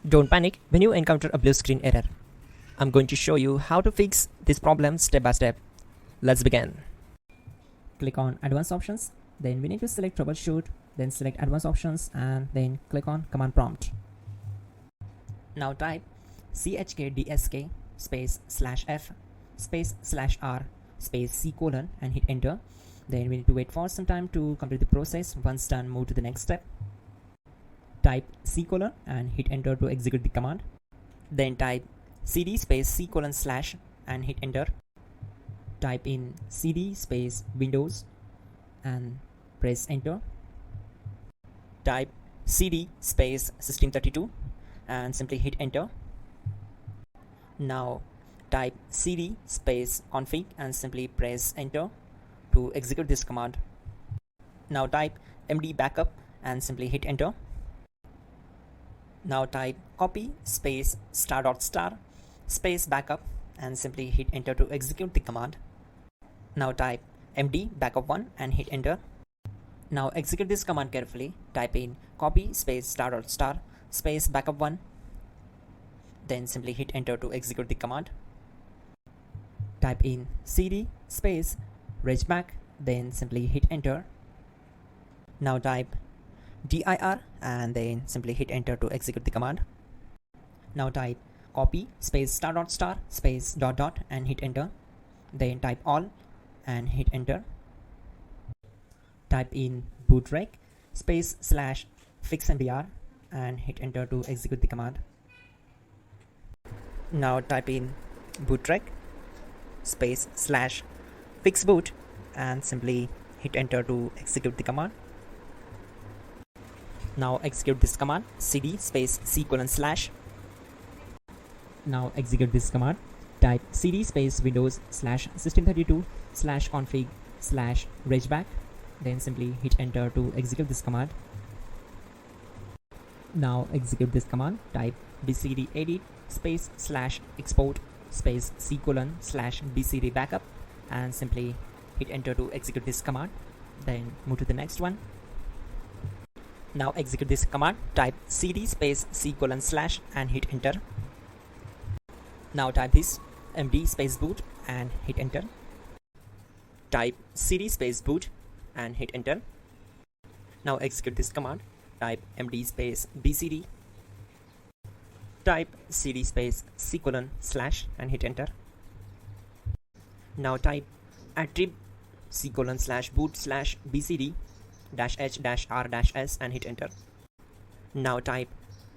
Don't panic when you encounter a blue screen error. I'm going to show you how to fix this problem step by step. Let's begin. Click on Advanced Options, then we need to select Troubleshoot, then select Advanced Options and then click on Command Prompt. Now type chkdsk space /f space /r space c colon and hit enter. Then we need to wait for some time to complete the process. Once done, move to the next step. Type c colon and hit enter to execute the command. Then type cd space c colon / and hit enter. Type in cd space Windows and press enter. Type cd space System32 and simply hit enter. Now type cd space config and simply press enter to execute this command. Now type md backup and simply hit enter. Now type copy space ** space backup and simply hit enter to execute the command. Now type md backup1 and hit enter. Now execute this command carefully. Type in copy space ** space backup1. Then simply hit enter to execute the command. Type in cd space regback, then simply hit enter. Now type dir and then simply hit enter to execute the command. Now type copy space ** space ... and hit enter. Then type all and hit enter. Type in bootrec space /fixmdr and hit enter to execute the command. Now type in bootrec space /fixboot and simply hit enter to execute the command. Now execute this command cd space c colon /. Now execute this command. Type cd space Windows /System32 /config /regback. Then simply hit enter to execute this command. Now execute this command. Type bcd edit space /export space c colon /bcd backup and simply hit enter to execute this command. Then move to the next one. Now execute this command. Type cd space c colon / and hit enter. Now type this md space boot and hit enter. Type cd space boot and hit enter. Now execute this command. Type md space bcd. Type cd space c colon / and hit enter. Now type attrib c colon /boot /bcd -h -r -s and hit enter. Now type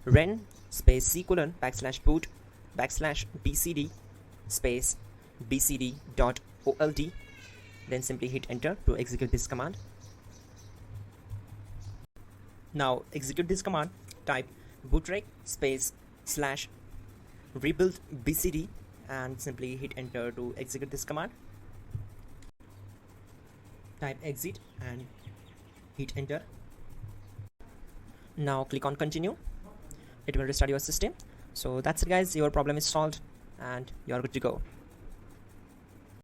ren space c colon \boot \bcd space bcd.old. Then simply hit enter to execute this command. Now execute this command. Type bootrec space /rebuild bcd and simply hit enter to execute this command. Type exit and hit enter. Now click on continue. It will restart your system. So that's it guys, your problem is solved and you are good to go.